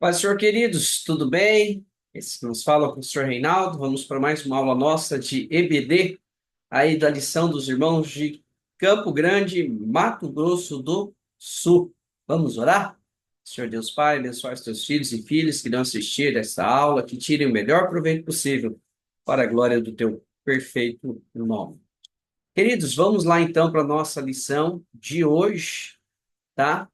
Paz, senhor queridos, tudo bem? Esse que nos fala é o professor Reinaldo. Vamos para mais uma aula nossa de EBD, aí da lição dos irmãos de Campo Grande, Mato Grosso do Sul. Vamos orar? Senhor Deus Pai, abençoe os teus filhos e filhas que irão assistir esta aula, que tirem o melhor proveito possível para a glória do teu perfeito nome. Queridos, vamos lá então para a nossa lição de hoje, tá?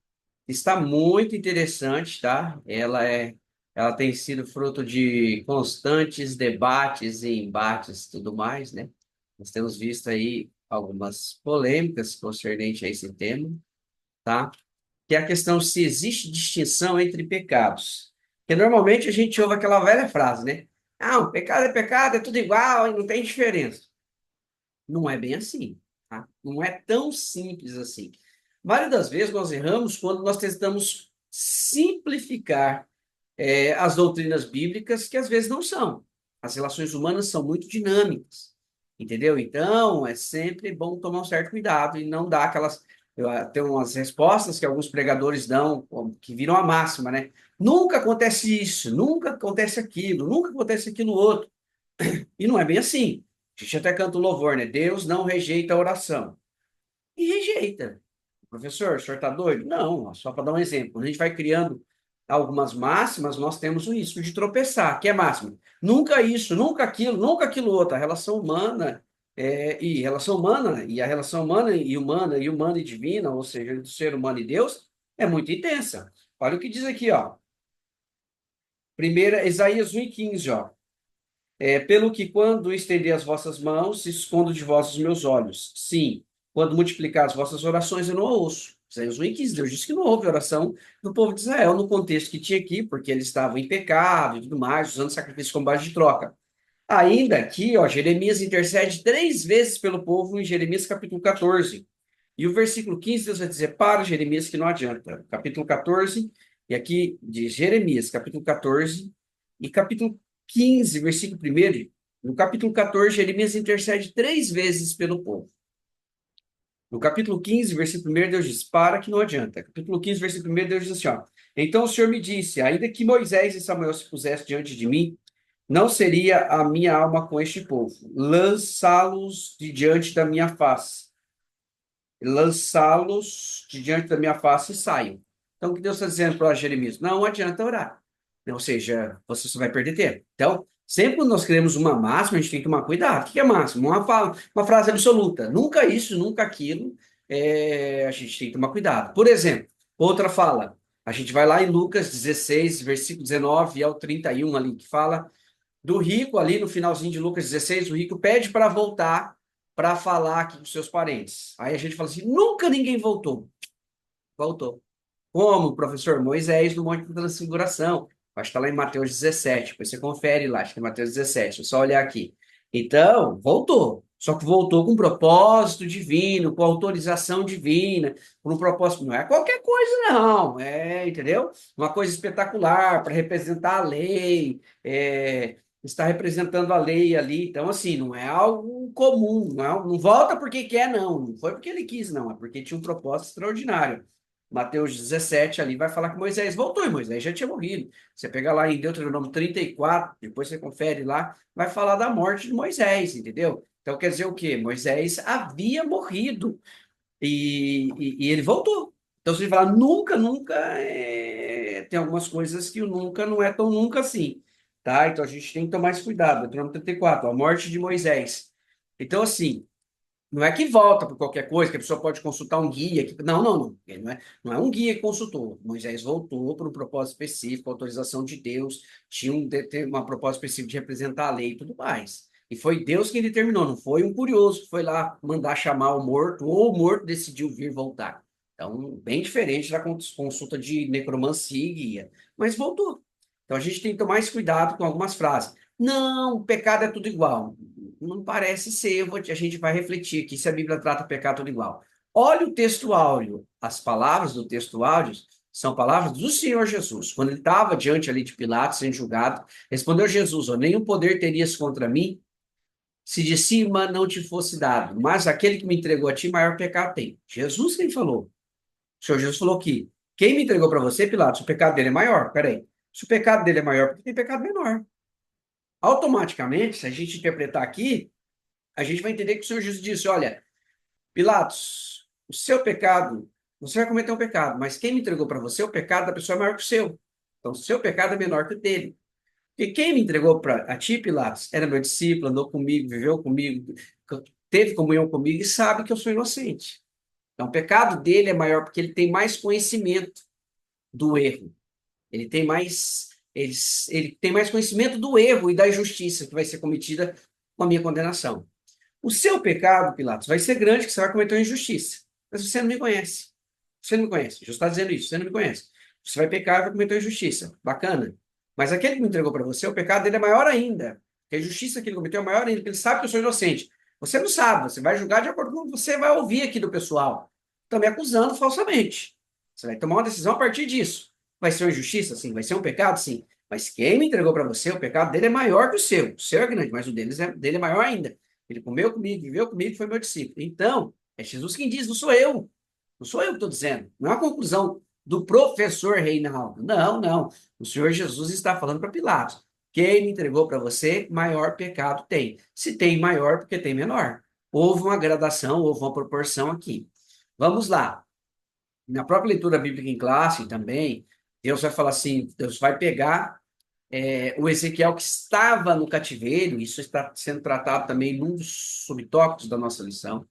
Está muito interessante, tá? Ela tem sido fruto de constantes debates e embates, e tudo mais, né? Nós temos visto aí algumas polêmicas concernente a esse tema, tá? Que é a questão se existe distinção entre pecados. Porque normalmente a gente ouve aquela velha frase, né? Ah, o pecado, é tudo igual e não tem diferença. Não é bem assim, tá? Não é tão simples assim. Várias das vezes nós erramos quando nós tentamos simplificar as doutrinas bíblicas, que às vezes não são. As relações humanas são muito dinâmicas, entendeu? Então, é sempre bom tomar um certo cuidado e não dar aquelas. Tem umas respostas que alguns pregadores dão, que viram a máxima, né? Nunca acontece isso, nunca acontece aquilo, nunca acontece aquilo outro. E não é bem assim. A gente até canta o louvor, né? Deus não rejeita a oração. E rejeita. Professor, o senhor está doido? Não, só para dar um exemplo. Quando a gente vai criando algumas máximas, nós temos o risco de tropeçar. Que é máxima? Nunca isso, nunca aquilo outro. A relação humana e a relação humana e divina, ou seja, do ser humano e Deus, é muito intensa. Olha o que diz aqui, ó. Primeira, Isaías 1:15, ó. Pelo que quando estender as vossas mãos, escondo de vós os meus olhos. Sim, quando multiplicar as vossas orações, eu não a ouço. Isaías 1:15, Deus disse que não houve oração do povo de Israel no contexto que tinha aqui, porque eles estavam em pecado e tudo mais, usando sacrifício como base de troca. Ainda aqui, ó, Jeremias intercede 3 vezes pelo povo em Jeremias capítulo 14. E o versículo 15, Deus vai dizer para Jeremias que não adianta. Capítulo 14, e aqui de Jeremias, capítulo 14, e capítulo 15, versículo 1. No capítulo 14, Jeremias intercede 3 vezes pelo povo. No capítulo 15, versículo 1, Deus diz, para que não adianta. Capítulo 15, versículo 1, Deus diz assim, ó. Então o Senhor me disse, ainda que Moisés e Samuel se pusessem diante de mim, não seria a minha alma com este povo, lançá-los de diante da minha face, lançá-los de diante da minha face e saiam. Então, o que Deus está dizendo para Jeremias? Não adianta orar. Ou seja, você só vai perder tempo. Então, sempre quando nós queremos uma máxima, a gente tem que tomar cuidado. O que é máxima? Uma frase absoluta. Nunca isso, nunca aquilo. A gente tem que tomar cuidado. Por exemplo, outra fala. A gente vai lá em Lucas 16, versículo 19 ao 31 ali, que fala do rico ali no finalzinho de Lucas 16, o rico pede para voltar para falar aqui com seus parentes. Aí a gente fala assim: nunca ninguém voltou. Voltou. Como, professor? Moisés no Monte da Transfiguração. Acho que está lá em Mateus 17. Depois você confere lá, acho que é Mateus 17. É só olhar aqui. Então, voltou. Só que voltou com propósito divino, com autorização divina, com um propósito. Não é qualquer coisa, não. Entendeu? Uma coisa espetacular para representar a lei. Está representando a lei ali. Então, assim, não é algo comum. Não volta porque quer, não. Não foi porque ele quis, não. É porque tinha um propósito extraordinário. Mateus 17 ali vai falar que Moisés voltou e Moisés já tinha morrido. Você pega lá em Deuteronômio 34, depois você confere lá, vai falar da morte de Moisés, entendeu? Então quer dizer o quê? Moisés havia morrido e ele voltou. Então se ele falar nunca, nunca, tem algumas coisas que o nunca não é tão nunca assim, tá? Então a gente tem que tomar esse cuidado. Deuteronômio 34, a morte de Moisés. Então assim, não é que volta por qualquer coisa, que a pessoa pode consultar um guia. Não, não, não. Não é um guia que consultou. Moisés voltou por um propósito específico, autorização de Deus, tinha uma propósito específico de representar a lei e tudo mais. E foi Deus quem determinou, não foi um curioso que foi lá mandar chamar o morto, ou o morto decidiu vir voltar. Então, bem diferente da consulta de necromancia e guia. Mas voltou. Então, a gente tem que tomar esse cuidado com algumas frases. Não, o pecado é tudo igual. Não parece ser, a gente vai refletir aqui se a Bíblia trata o pecado tudo igual. Olha o texto áudio. As palavras do texto áudio são palavras do Senhor Jesus. Quando ele estava diante ali de Pilatos, sendo julgado, respondeu Jesus: ó, nenhum poder terias contra mim se de cima não te fosse dado, mas aquele que me entregou a ti, maior pecado tem. Jesus quem falou. O Senhor Jesus falou que quem me entregou para você, Pilatos, o pecado dele é maior. Peraí. Se o pecado dele é maior, porque tem pecado menor. Automaticamente, se a gente interpretar aqui, a gente vai entender que o Senhor Jesus disse: olha, Pilatos, o seu pecado, você vai cometer um pecado, mas quem me entregou para você, o pecado da pessoa é maior que o seu. Então, o seu pecado é menor que o dele. Porque quem me entregou para a ti, Pilatos, era meu discípulo, andou comigo, viveu comigo, teve comunhão comigo e sabe que eu sou inocente. Então, o pecado dele é maior porque ele tem mais conhecimento do erro. Ele tem mais conhecimento do erro e da injustiça que vai ser cometida com a minha condenação. O seu pecado, Pilatos, vai ser grande, que você vai cometer uma injustiça. Mas você não me conhece. Você não me conhece. Jesus está dizendo isso, você não me conhece. Você vai pecar e vai cometer uma injustiça. Bacana. Mas aquele que me entregou para você, o pecado dele é maior ainda. Porque a injustiça que ele cometeu é maior ainda, porque ele sabe que eu sou inocente. Você não sabe, você vai julgar de acordo com o que você vai ouvir aqui do pessoal. Estão me acusando falsamente. Você vai tomar uma decisão a partir disso. Vai ser uma injustiça? Sim. Vai ser um pecado? Sim. Mas quem me entregou para você, o pecado dele é maior que o seu. O seu é grande, mas o dele é maior ainda. Ele comeu comigo, viveu comigo, foi meu discípulo. Então, é Jesus quem diz, não sou eu. Não sou eu que estou dizendo. Não é uma conclusão do professor Reinaldo. Não, não. O Senhor Jesus está falando para Pilatos. Quem me entregou para você, maior pecado tem. Se tem maior, porque tem menor. Houve uma gradação, houve uma proporção aqui. Vamos lá. Na própria leitura bíblica em classe também, Deus vai falar assim, Deus vai pegar o Ezequiel que estava no cativeiro, isso está sendo tratado também num dos subtópicos da nossa lição.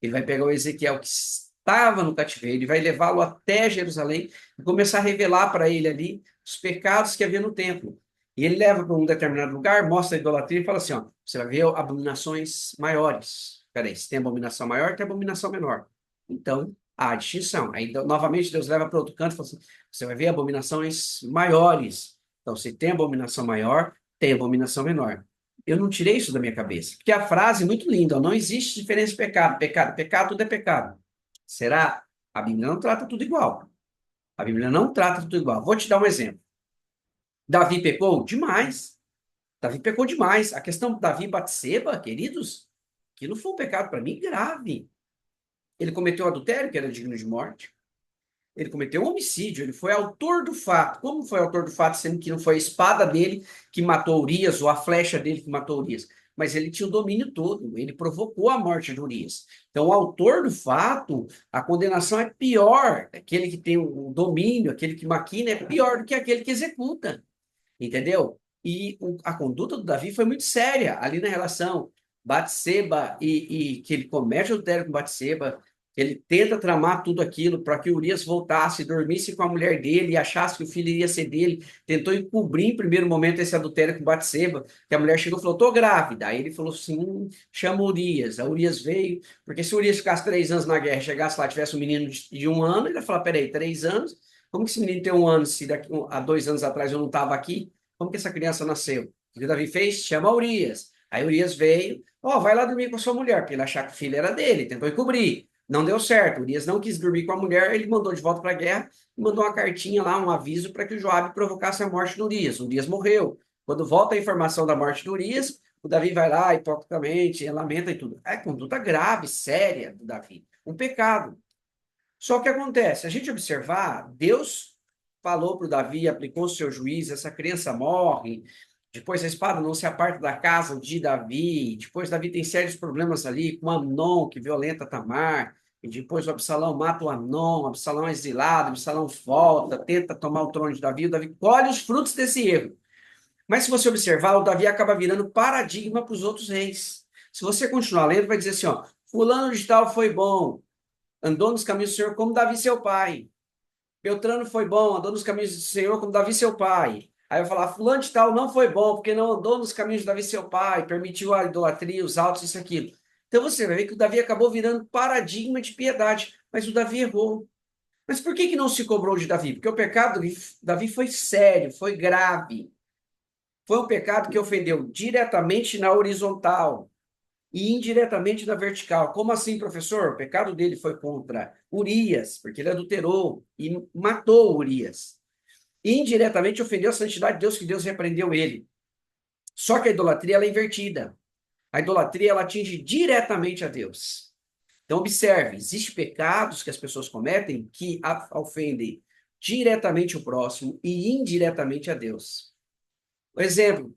Ele vai pegar o Ezequiel que estava no cativeiro e vai levá-lo até Jerusalém e começar a revelar para ele ali os pecados que havia no templo. E ele leva para um determinado lugar, mostra a idolatria e fala assim: ó, você vai ver abominações maiores. Peraí, se tem abominação maior, tem abominação menor. Então, há distinção. Aí, novamente, Deus leva para outro canto e fala assim: você vai ver abominações maiores. Então, se tem abominação maior, tem abominação menor. Eu não tirei isso da minha cabeça. Porque a frase é muito linda, ó, não existe diferença de pecado. Pecado, pecado, tudo é pecado. Será? A Bíblia não trata tudo igual. A Bíblia não trata tudo igual. Vou te dar um exemplo. Davi pecou? Demais. Davi pecou demais. A questão de Davi e Batseba, queridos, aquilo foi um pecado para mim grave. Ele cometeu adultério, que era digno de morte. Ele cometeu um homicídio, ele foi autor do fato. Como foi autor do fato, sendo que não foi a espada dele que matou Urias ou a flecha dele que matou Urias? Mas ele tinha o domínio todo, ele provocou a morte de Urias. Então, o autor do fato, a condenação é pior. Aquele que tem o domínio, aquele que maquina, é pior do que aquele que executa. Entendeu? E a conduta do Davi foi muito séria ali na relação Batseba e que ele comete adultério com Batseba, ele tenta tramar tudo aquilo para que Urias voltasse, dormisse com a mulher dele e achasse que o filho iria ser dele. Tentou encobrir em primeiro momento esse adultério com Batseba, que a mulher chegou e falou: tô grávida. Aí ele falou assim: chama Urias. A Urias veio, porque se Urias ficasse 3 anos na guerra, chegasse lá, tivesse um menino de 1 ano, ele ia falar: peraí, 3 anos? Como que esse menino tem 1 ano se há 2 anos atrás eu não estava aqui? Como que essa criança nasceu? O que Davi fez? Chama Urias. Aí Urias veio, ó, vai lá dormir com a sua mulher, porque ele achava que o filho era dele, tentou encobrir. Não deu certo. Urias não quis dormir com a mulher, ele mandou de volta para a guerra e mandou uma cartinha lá, um aviso para que o Joabe provocasse a morte do Urias. O Urias morreu. Quando volta a informação da morte do Urias, o Davi vai lá hipocritamente, lamenta e tudo. É conduta grave, séria do Davi. Um pecado. Só que acontece, a gente observar, Deus falou para o Davi, aplicou o seu juízo, essa criança morre, depois a espada não se aparta da casa de Davi, depois Davi tem sérios problemas ali com Amnon, que violenta Tamar, e depois o Absalão mata o Absalão é exilado, o Absalão volta, tenta tomar o trono de Davi, o Davi colhe os frutos desse erro. Mas se você observar, o Davi acaba virando paradigma para os outros reis. Se você continuar lendo, vai dizer assim, ó, fulano de tal foi bom, andou nos caminhos do Senhor como Davi seu pai. Beltrano foi bom, andou nos caminhos do Senhor como Davi seu pai. Aí eu falar, fulano de tal não foi bom, porque não andou nos caminhos de Davi seu pai, permitiu a idolatria, os altos, isso, aquilo. Então você vai ver que o Davi acabou virando paradigma de piedade, mas o Davi errou. Mas por que não se cobrou de Davi? Porque o pecado de Davi foi sério, foi grave. Foi um pecado que ofendeu diretamente na horizontal e indiretamente na vertical. Como assim, professor? O pecado dele foi contra Urias, porque ele adulterou e matou Urias. E indiretamente ofendeu a santidade de Deus, que Deus repreendeu ele. Só que a idolatria ela é invertida. A idolatria ela atinge diretamente a Deus. Então, observe, existem pecados que as pessoas cometem que ofendem diretamente o próximo e indiretamente a Deus. Por exemplo,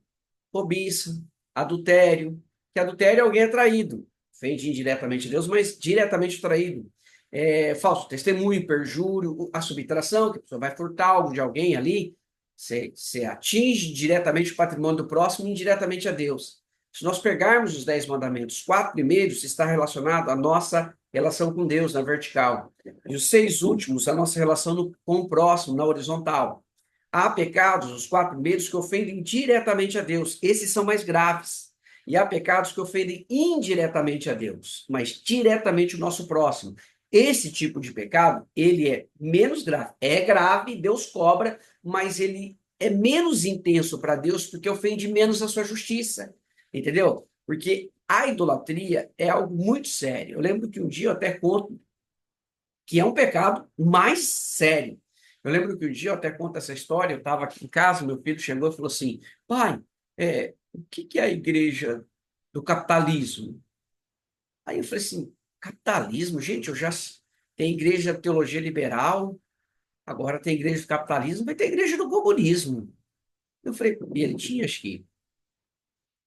cobiça, adultério, que adultério é alguém atraído, ofende indiretamente a Deus, mas diretamente traído. Falso testemunho, perjúrio, a subtração, que a pessoa vai furtar algo de alguém ali, você atinge diretamente o patrimônio do próximo e indiretamente a Deus. Se nós pegarmos os 10 mandamentos, os 4 primeiros está relacionado à nossa relação com Deus, na vertical. E os 6 últimos, a nossa relação com o próximo, na horizontal. Há pecados, os 4 primeiros, que ofendem diretamente a Deus. Esses são mais graves. E há pecados que ofendem indiretamente a Deus, mas diretamente o nosso próximo. Esse tipo de pecado, ele é menos grave. É grave, Deus cobra, mas ele é menos intenso para Deus porque ofende menos a sua justiça. Entendeu? Porque a idolatria é algo muito sério. Eu lembro que um dia eu até conto que é um pecado mais sério. Eu lembro que um dia eu até conto essa história, eu estava aqui em casa, meu filho chegou e falou assim, pai, o que é a igreja do capitalismo? Aí eu falei assim, capitalismo? Gente, eu já tem igreja de teologia liberal, agora tem igreja do capitalismo, vai ter igreja do comunismo. Eu falei, e ele tinha acho que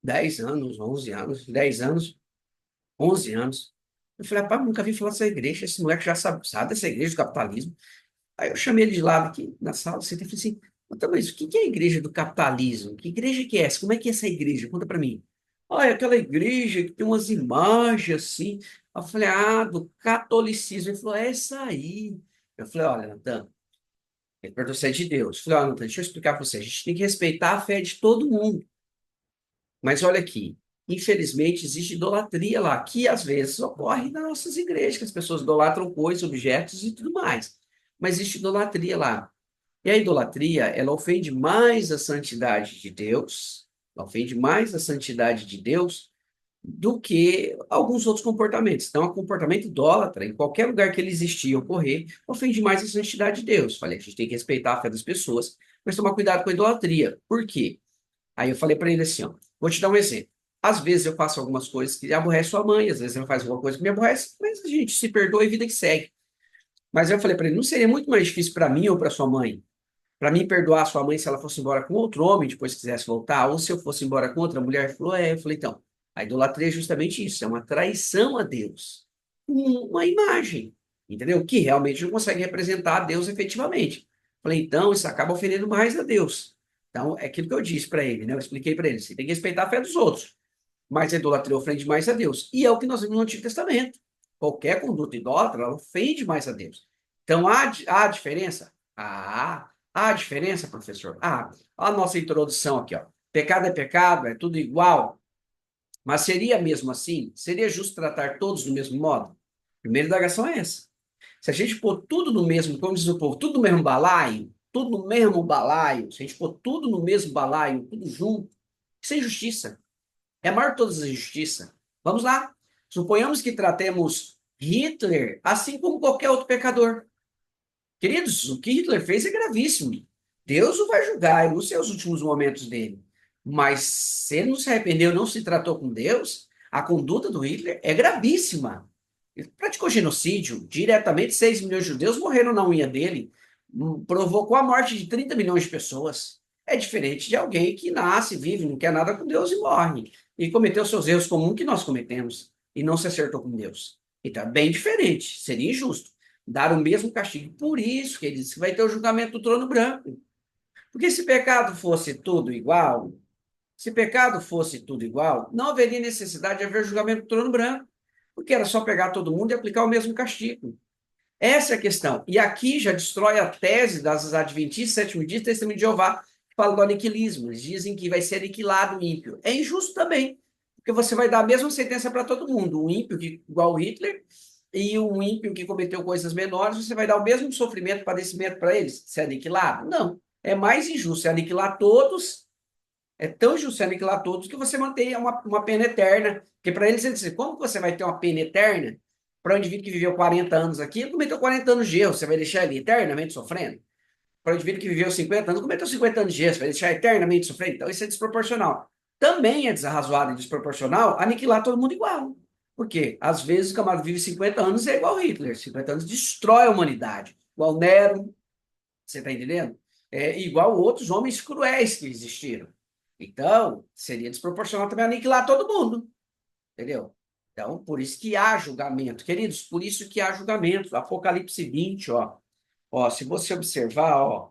10 anos, 11 anos, 10 anos, 11 anos. Eu falei, rapaz, nunca vi falar dessa igreja, esse moleque já sabe dessa igreja do capitalismo. Aí eu chamei ele de lado aqui na sala, sentei e falei assim, então, mas o que é a igreja do capitalismo? Que igreja que é essa? Como é que é essa igreja? Conta para mim. Ah, é aquela igreja que tem umas imagens assim. Eu falei, do catolicismo. Ele falou, é essa aí. Eu falei, olha, Natan, ele perguntou se é de Deus. Eu falei, olha, Natan, deixa eu explicar para você. A gente tem que respeitar a fé de todo mundo. Mas olha aqui, infelizmente existe idolatria lá, que às vezes ocorre nas nossas igrejas, que as pessoas idolatram coisas, objetos e tudo mais. Mas existe idolatria lá. E a idolatria, ela ofende mais a santidade de Deus, ela ofende mais a santidade de Deus do que alguns outros comportamentos. Então, o comportamento idólatra, em qualquer lugar que ele existir e ocorrer, ofende mais a santidade de Deus. Falei, a gente tem que respeitar a fé das pessoas, mas tomar cuidado com a idolatria. Por quê? Aí eu falei para ele assim, ó, vou te dar um exemplo. Às vezes eu faço algumas coisas que aborrecem sua mãe, às vezes ela faz alguma coisa que me aborrece, mas a gente se perdoa e vida que segue. Mas eu falei para ele, não seria muito mais difícil para mim ou para sua mãe para mim perdoar sua mãe se ela fosse embora com outro homem, depois quisesse voltar, ou se eu fosse embora com outra mulher? Ele falou, eu falei, então, a idolatria é justamente isso, é uma traição a Deus. Uma imagem, entendeu? Que realmente não consegue representar a Deus efetivamente. Falei, então, isso acaba ofendendo mais a Deus. Então, é aquilo que eu disse para ele, né? Eu expliquei para ele, você tem que respeitar a fé dos outros, mas a idolatria ofende mais a Deus. E é o que nós vimos no Antigo Testamento. Qualquer conduta idólatra, ela ofende mais a Deus. Então, há diferença? Há diferença, professor? A nossa introdução aqui, ó. Pecado é pecado, é tudo igual. Mas seria mesmo assim? Seria justo tratar todos do mesmo modo? Primeira indagação é essa. Se a gente pôr tudo no mesmo, como diz o povo, tudo no mesmo balaio, tudo no mesmo balaio, se a gente pôr tudo no mesmo balaio, tudo junto, isso é injustiça. É a maior de todas as injustiças. Vamos lá. Suponhamos que tratemos Hitler assim como qualquer outro pecador. Queridos, o que Hitler fez é gravíssimo. Deus o vai julgar, eu não sei os últimos momentos dele. Mas se ele não se arrependeu, não se tratou com Deus, a conduta do Hitler é gravíssima. Ele praticou genocídio, diretamente 6 milhões de judeus morreram na unha dele, provocou a morte de 30 milhões de pessoas. É diferente de alguém que nasce, vive, não quer nada com Deus e morre. E cometeu seus erros comuns que nós cometemos e não se acertou com Deus. Então é bem diferente, seria injusto dar o mesmo castigo. Por isso que ele disse que vai ter o julgamento do trono branco. Porque se pecado fosse tudo igual, se pecado fosse tudo igual, não haveria necessidade de haver julgamento do trono branco, porque era só pegar todo mundo e aplicar o mesmo castigo. Essa é a questão. E aqui já destrói a tese das adventistas, sétimo dia, testemunho de Jeová, que fala do aniquilismo. Eles dizem que vai ser aniquilado o ímpio. É injusto também, porque você vai dar a mesma sentença para todo mundo. Um ímpio que, igual Hitler e um ímpio que cometeu coisas menores, você vai dar o mesmo sofrimento, padecimento para eles? Ser aniquilado? Não. É mais injusto aniquilar todos. É tão injusto aniquilar todos que você mantenha uma pena eterna. Porque para eles dizem, como você vai ter uma pena eterna para um indivíduo que viveu 40 anos aqui, ele cometeu 40 anos de erro, você vai deixar ele eternamente sofrendo? Para um indivíduo que viveu 50 anos, cometeu 50 anos de erro, você vai deixar eternamente sofrendo? Então isso é desproporcional. Também é desarrazoado e desproporcional aniquilar todo mundo igual. Por quê? Às vezes o camarada vive 50 anos e é igual Hitler. 50 anos destrói a humanidade. Igual Nero, Você está entendendo? É igual outros homens cruéis que existiram. Então, seria desproporcional também aniquilar todo mundo. Entendeu? Então, por isso que há julgamento. Queridos, por isso que há julgamento. Apocalipse 20, ó. Ó, se você observar,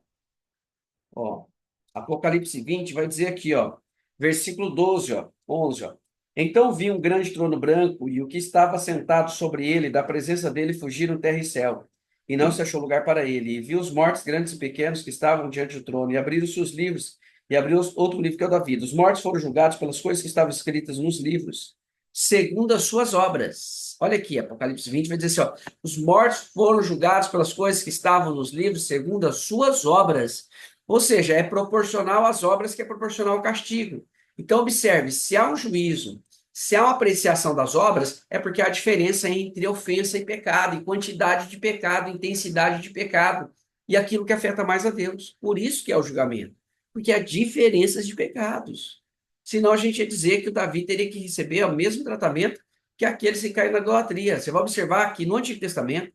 ó, Apocalipse 20 vai dizer aqui, ó, versículo 12, ó, 11, ó. Então vi um grande trono branco e o que estava sentado sobre ele, da presença dele fugiram terra e céu, e não se achou lugar para ele. E vi os mortos grandes e pequenos que estavam diante do trono, e abriram-se os livros, e abriu outro livro que é o da vida. Os mortos foram julgados pelas coisas que estavam escritas nos livros, segundo as suas obras. Olha aqui, Apocalipse 20 vai dizer assim, ó, os mortos foram julgados pelas coisas que estavam nos livros, segundo as suas obras. Ou seja, é proporcional às obras que é proporcional ao castigo. Então, observe, se há um juízo, se há uma apreciação das obras, é porque há diferença entre ofensa e pecado, e quantidade de pecado, intensidade de pecado, e aquilo que afeta mais a Deus. Por isso que é o julgamento, porque há diferenças de pecados. Senão a gente ia dizer que o Davi teria que receber o mesmo tratamento que aqueles que caem na idolatria. Você vai observar que no Antigo Testamento,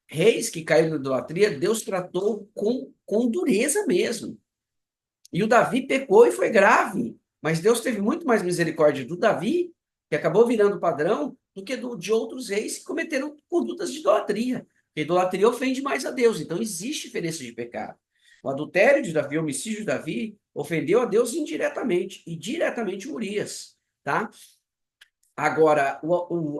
reis que caíram na idolatria, Deus tratou com dureza mesmo. E o Davi pecou e foi grave. Mas Deus teve muito mais misericórdia do Davi, que acabou virando padrão, do que de outros reis que cometeram condutas de idolatria. Porque idolatria ofende mais a Deus. Então existe diferença de pecado. O adultério de Davi, o homicídio de Davi, ofendeu a Deus indiretamente. E diretamente Urias. Tá? Agora,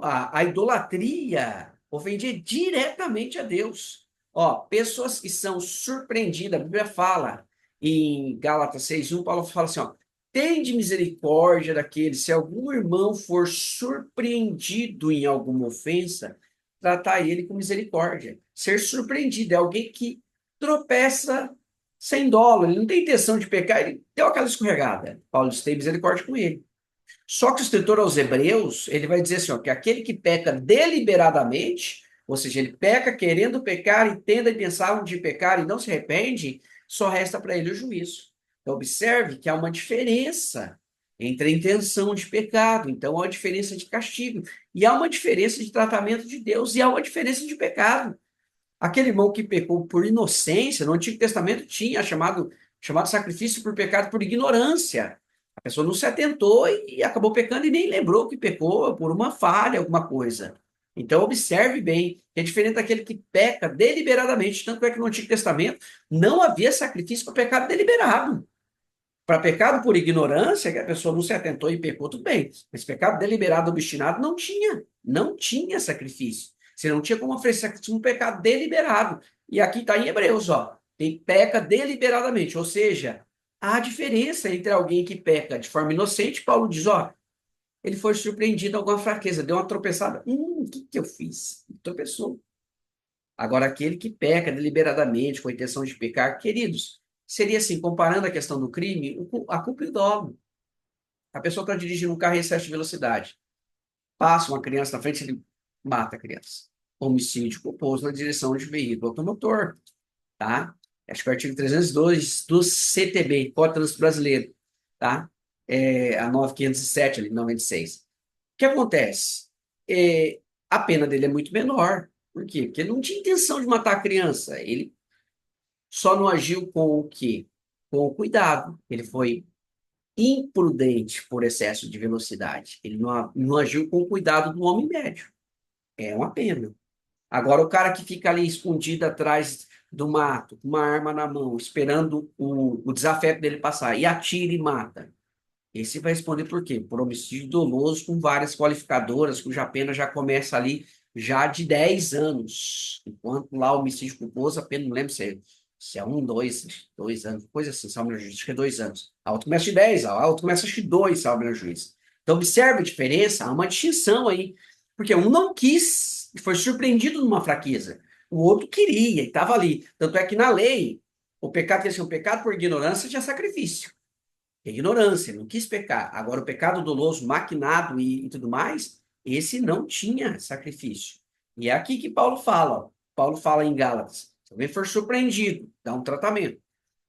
a idolatria ofendia diretamente a Deus. Ó, pessoas que são surpreendidas, a Bíblia fala em Gálatas 6:1, Paulo fala assim, ó, tende misericórdia daqueles, se algum irmão for surpreendido em alguma ofensa, tratar ele com misericórdia. Ser surpreendido é alguém que tropeça sem dolo, ele não tem intenção de pecar, ele deu aquela escorregada. Paulo diz, tem misericórdia com ele. Só que o escritor aos Hebreus, ele vai dizer assim, ó, que aquele que peca deliberadamente, ou seja, ele peca querendo pecar, entenda e pensar de pecar e não se arrepende, só resta para ele o juízo. Então, observe que há uma diferença entre a intenção de pecado, então há uma diferença de castigo, e há uma diferença de tratamento de Deus, e há uma diferença de pecado. Aquele irmão que pecou por inocência, no Antigo Testamento tinha chamado sacrifício por pecado por ignorância. A pessoa não se atentou e acabou pecando e nem lembrou que pecou por uma falha, alguma coisa. Então, observe bem, que é diferente daquele que peca deliberadamente. Tanto é que no Antigo Testamento não havia sacrifício para pecado deliberado. Para pecado por ignorância, que a pessoa não se atentou e pecou, tudo bem. Mas pecado deliberado, obstinado, não tinha. Não tinha sacrifício. Você não tinha como oferecer sacrifício um pecado deliberado. E aqui está em Hebreus, ó. Tem peca deliberadamente. Ou seja, há diferença entre alguém que peca de forma inocente. Paulo diz, ó, ele foi surpreendido em alguma fraqueza, deu uma tropeçada. O que eu fiz? Tropeçou. Agora, aquele que peca deliberadamente, com a intenção de pecar, queridos, seria assim, comparando a questão do crime, a culpa é do dolo. A pessoa está dirigindo um carro em excesso de velocidade. Passa uma criança na frente, ele mata a criança. Homicídio culposo na direção de veículo automotor, tá? Acho que é o artigo 302 do CTB, Código de Trânsito Brasileiro, tá? A 9507, ali, 96. O que acontece? A pena dele é muito menor. Por quê? Porque ele não tinha intenção de matar a criança. Ele só não agiu com o quê? Com o cuidado. Ele foi imprudente por excesso de velocidade. Ele não agiu com o cuidado do homem médio. É uma pena. Agora, o cara que fica ali escondido atrás do mato, com uma arma na mão, esperando o desafeto dele passar, e atira e mata. Esse vai responder por quê? Por homicídio doloso com várias qualificadoras, cuja pena já começa ali já de 10 anos. Enquanto lá o homicídio culposo, a pena não lembro se é 2 anos, coisa assim, salvo na juíza, acho que é 2 anos. A outra começa de 10, a outra começa acho que 2, salvo na juíza. Então, observe a diferença, há uma distinção aí. Porque um não quis, e foi surpreendido numa fraqueza. O outro queria e estava ali. Tanto é que na lei, o pecado que ia ser um pecado por ignorância tinha sacrifício. Ignorância, não quis pecar. Agora, o pecado doloso, maquinado e tudo mais, esse não tinha sacrifício. E é aqui que Paulo fala. Ó. Paulo fala em Gálatas: se alguém for surpreendido, dá um tratamento.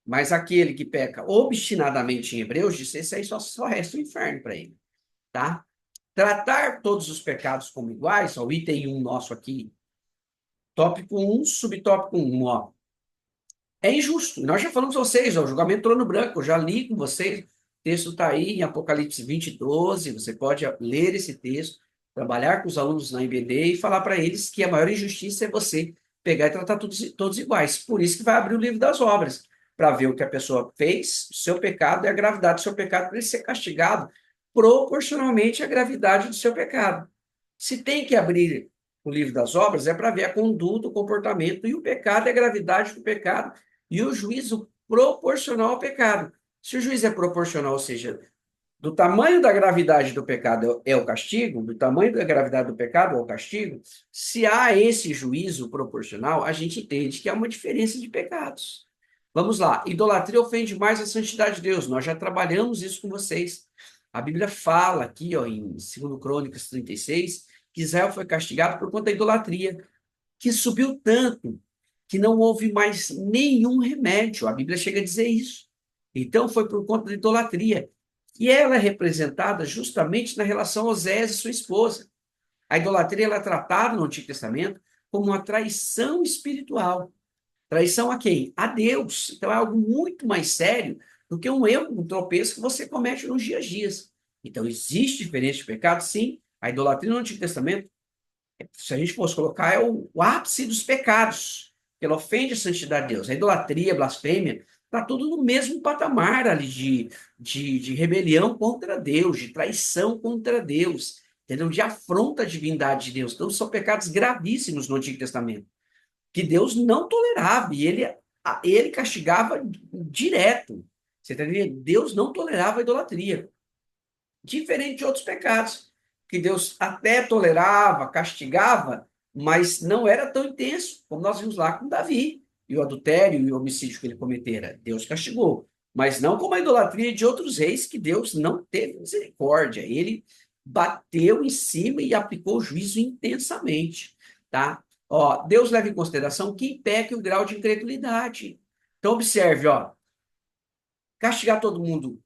Mas aquele que peca obstinadamente em Hebreus, diz: esse aí só resta o inferno para ele. Tá? Tratar todos os pecados como iguais, ó, o item 1 nosso aqui, tópico 1, subtópico 1, ó. É injusto. Nós já falamos com vocês, ó, o julgamento trono branco, eu já li com vocês. O texto está aí em Apocalipse 20:12. Você pode ler esse texto, trabalhar com os alunos na IBD e falar para eles que a maior injustiça é você pegar e tratar todos iguais. Por isso que vai abrir o livro das obras, para ver o que a pessoa fez, o seu pecado e a gravidade do seu pecado, para ele ser castigado proporcionalmente à gravidade do seu pecado. Se tem que abrir o livro das obras, é para ver a conduta, o comportamento e o pecado e a gravidade do pecado e o juízo proporcional ao pecado. Se o juízo é proporcional, ou seja, do tamanho da gravidade do pecado é o castigo, do tamanho da gravidade do pecado é o castigo, se há esse juízo proporcional, a gente entende que há uma diferença de pecados. Vamos lá, idolatria ofende mais a santidade de Deus. Nós já trabalhamos isso com vocês. A Bíblia fala aqui, ó, em 2 Crônicas 36, que Israel foi castigado por conta da idolatria, que subiu tanto que não houve mais nenhum remédio. A Bíblia chega a dizer isso. Então foi por conta da idolatria. E ela é representada justamente na relação Osés e sua esposa. A idolatria ela é tratada no Antigo Testamento como uma traição espiritual. Traição a quem? A Deus. Então é algo muito mais sério do que um erro, um tropeço que você comete nos dias a dias. Então existe diferença de pecado? Sim. A idolatria no Antigo Testamento, se a gente fosse colocar, é o ápice dos pecados. Ela ofende a santidade de Deus. A idolatria, a blasfêmia, está tudo no mesmo patamar ali de rebelião contra Deus, de traição contra Deus, entendeu? De afronta à divindade de Deus. Então, são pecados gravíssimos no Antigo Testamento, que Deus não tolerava, e ele castigava direto. Você está entendendo? Deus não tolerava a idolatria, diferente de outros pecados, que Deus até tolerava, castigava, mas não era tão intenso, como nós vimos lá com Davi, e o adultério e o homicídio que ele cometera. Deus castigou, mas não como a idolatria de outros reis, que Deus não teve misericórdia. Ele bateu em cima e aplicou o juízo intensamente, tá? Ó, Deus leva em consideração quem peca e o grau de incredulidade. Então, observe, ó, castigar todo mundo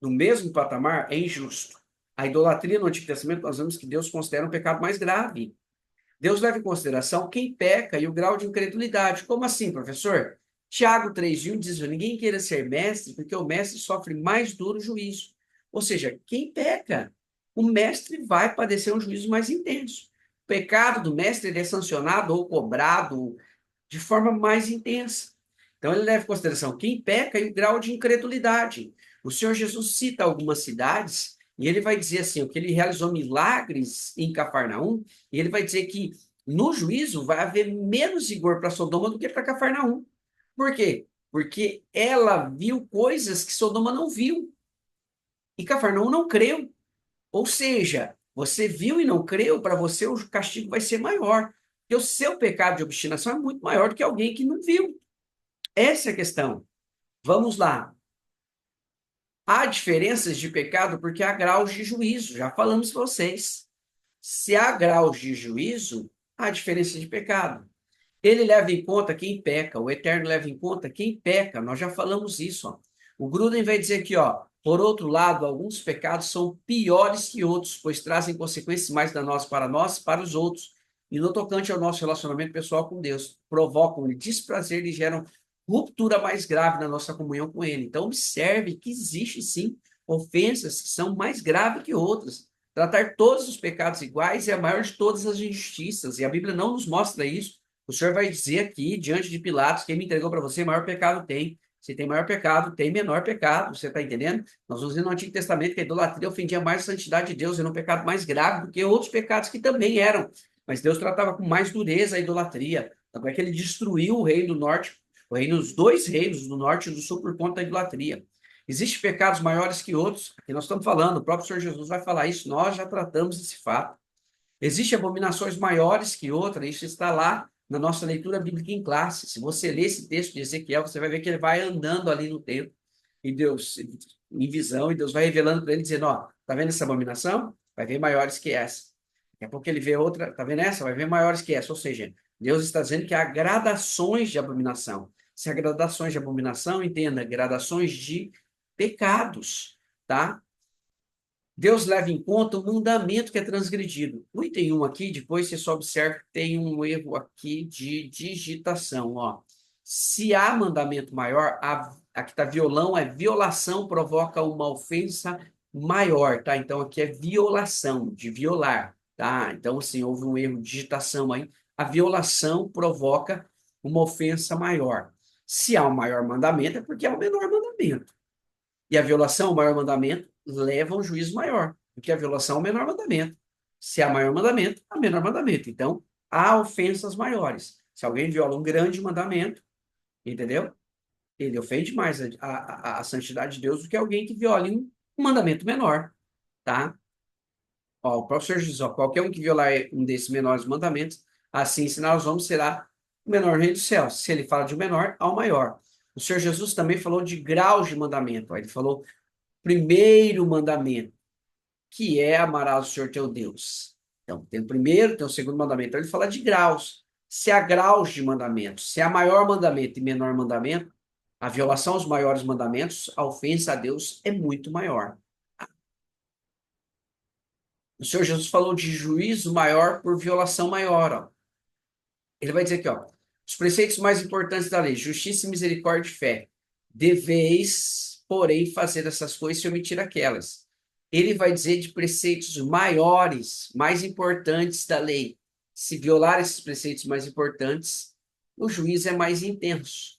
no mesmo patamar é injusto. A idolatria no Antigo Testamento, nós vemos que Deus considera um pecado mais grave. Deus leva em consideração quem peca e o grau de incredulidade. Como assim, professor? Tiago 3:1 diz: ninguém queira ser mestre, porque o mestre sofre mais duro juízo. Ou seja, quem peca, o mestre vai padecer um juízo mais intenso. O pecado do mestre ele é sancionado ou cobrado de forma mais intensa. Então, ele leva em consideração quem peca e o grau de incredulidade. O Senhor Jesus cita algumas cidades e ele vai dizer assim, que ele realizou milagres em Cafarnaum, e ele vai dizer que no juízo vai haver menos rigor para Sodoma do que para Cafarnaum. Por quê? Porque ela viu coisas que Sodoma não viu e Cafarnaum não creu. Ou seja, você viu e não creu, para você o castigo vai ser maior. Porque o seu pecado de obstinação é muito maior do que alguém que não viu. Essa é a questão. Vamos lá. Há diferenças de pecado porque há graus de juízo. Já falamos para vocês. Se há graus de juízo, há diferença de pecado. Ele leva em conta quem peca, o Eterno leva em conta quem peca. Nós já falamos isso. Ó. O Gruden vai dizer aqui, ó, por outro lado, alguns pecados são piores que outros, pois trazem consequências mais danosas para nós e para os outros. E no tocante ao nosso relacionamento pessoal com Deus, provocam-lhe desprazer e geram ruptura mais grave na nossa comunhão com Ele. Então, observe que existe sim ofensas que são mais graves que outras. Tratar todos os pecados iguais é a maior de todas as injustiças, e a Bíblia não nos mostra isso. O Senhor vai dizer aqui, diante de Pilatos, quem me entregou para você, maior pecado tem. Se tem maior pecado, tem menor pecado. Você está entendendo? Nós vamos ver no Antigo Testamento que a idolatria ofendia mais a santidade de Deus, era um pecado mais grave do que outros pecados que também eram. Mas Deus tratava com mais dureza a idolatria. Tanto é que ele destruiu o reino do norte, os dois reinos do norte e do sul por conta da idolatria. Existem pecados maiores que outros. Aqui nós estamos falando, o próprio Senhor Jesus vai falar isso, nós já tratamos esse fato. Existem abominações maiores que outras, isso está lá na nossa leitura bíblica em classe. Se você ler esse texto de Ezequiel, você vai ver que ele vai andando ali no templo, e Deus, em visão, e Deus vai revelando para ele, dizendo, ó, tá vendo essa abominação? Vai ver maiores que essa. Daqui a pouco ele vê outra, tá vendo essa? Vai ver maiores que essa. Ou seja, Deus está dizendo que há gradações de abominação. Se há gradações de abominação, entenda, gradações de pecados, tá? Deus leva em conta o mandamento que é transgredido. O item 1 aqui, depois você só observa que tem um erro aqui de digitação, ó. Se há mandamento maior, aqui está violão, é violação, provoca uma ofensa maior, tá? Então aqui é violação, de violar, tá? Então, assim, houve um erro de digitação aí. A violação provoca uma ofensa maior. Se há um maior mandamento, é porque é o menor mandamento. E a violação, o maior mandamento, leva a um juízo maior, porque a violação é o menor mandamento. Se há maior mandamento, há menor mandamento. Então, há ofensas maiores. Se alguém viola um grande mandamento, entendeu? Ele ofende mais a santidade de Deus do que alguém que viole um mandamento menor, tá? Ó, o próprio Senhor Jesus, ó, qualquer um que violar um desses menores mandamentos, assim ensinar aos homens, será o menor no reino dos céus. Se ele fala de um menor, ao maior. O Senhor Jesus também falou de graus de mandamento. Ó. Ele falou primeiro mandamento, que é amarás o Senhor teu Deus. Então, tem o primeiro, tem o segundo mandamento. Então, ele fala de graus. Se há graus de mandamentos, se há maior mandamento e menor mandamento, a violação aos maiores mandamentos, a ofensa a Deus é muito maior. O Senhor Jesus falou de juízo maior por violação maior. Ó. Ele vai dizer aqui, ó, os preceitos mais importantes da lei, justiça, misericórdia e fé. Deveis, porém, fazer essas coisas e omitir aquelas. Ele vai dizer de preceitos maiores, mais importantes da lei. Se violar esses preceitos mais importantes, o juízo é mais intenso.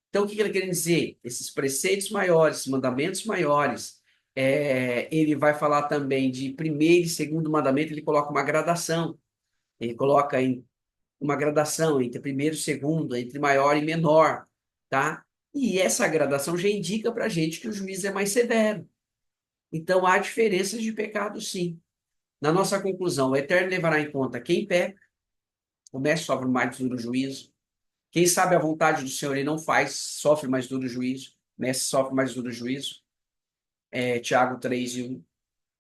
Então, o que ele quer dizer? Esses preceitos maiores, mandamentos maiores, ele vai falar também de primeiro e segundo mandamento, ele coloca uma gradação. Ele coloca em uma gradação entre primeiro e segundo, entre maior e menor, tá? E essa gradação já indica para a gente que o juízo é mais severo. Então, há diferenças de pecado, sim. Na nossa conclusão, o Eterno levará em conta quem peca, o mestre sofre mais duro juízo. Quem sabe a vontade do Senhor e não faz, sofre mais duro juízo. O mestre sofre mais duro juízo. Tiago 3:1.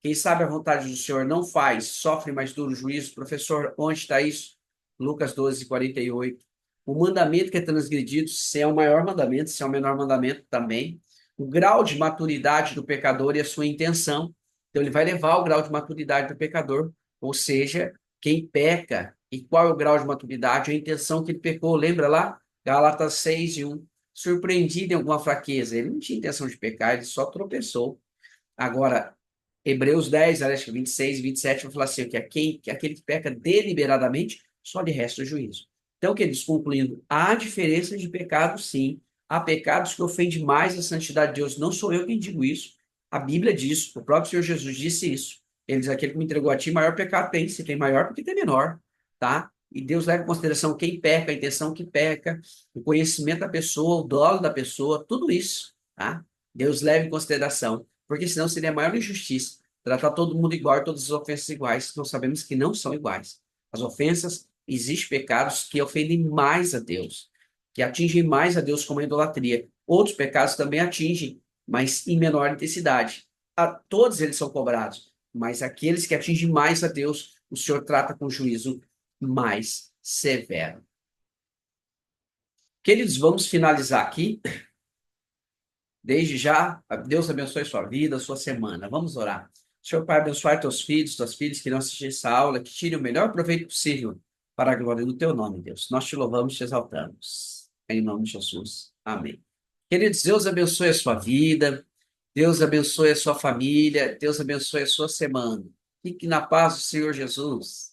Quem sabe a vontade do Senhor não faz, sofre mais duro juízo. Professor, onde está isso? Lucas 12:48. O mandamento que é transgredido, se é o maior mandamento, se é o menor mandamento também. O grau de maturidade do pecador e a sua intenção. Então, ele vai levar o grau de maturidade do pecador. Ou seja, quem peca, e qual é o grau de maturidade, a intenção que ele pecou. Lembra lá? Gálatas 6:1. Surpreendido em alguma fraqueza. Ele não tinha intenção de pecar, ele só tropeçou. Agora, Hebreus 10, acho que 26 e 27, vai falar assim, que aquele que peca deliberadamente, só lhe resta o juízo. Então, que eles concluindo, há diferença de pecado, sim. Há pecados que ofendem mais a santidade de Deus. Não sou eu quem digo isso. A Bíblia diz, o próprio Senhor Jesus disse isso. Ele diz, aquele que me entregou a ti, maior pecado tem. Se tem maior, porque tem menor, tá? E Deus leva em consideração quem peca, a intenção que peca, o conhecimento da pessoa, o dolo da pessoa, tudo isso, tá? Deus leva em consideração, porque senão seria a maior injustiça tratar todo mundo igual e todas as ofensas iguais. Nós sabemos que não são iguais. As ofensas, existem pecados que ofendem mais a Deus, que atingem mais a Deus como a idolatria. Outros pecados também atingem, mas em menor intensidade. Todos eles são cobrados, mas aqueles que atingem mais a Deus, o Senhor trata com juízo mais severo. Queridos, vamos finalizar aqui. Desde já, Deus abençoe sua vida, sua semana. Vamos orar. Senhor Pai, abençoe teus filhos, tuas filhas que não assistem essa aula, que tire o melhor proveito possível para a glória do teu nome, Deus. Nós te louvamos e te exaltamos. Em nome de Jesus. Amém. Queridos, Deus abençoe a sua vida, Deus abençoe a sua família, Deus abençoe a sua semana. Fique na paz do Senhor Jesus.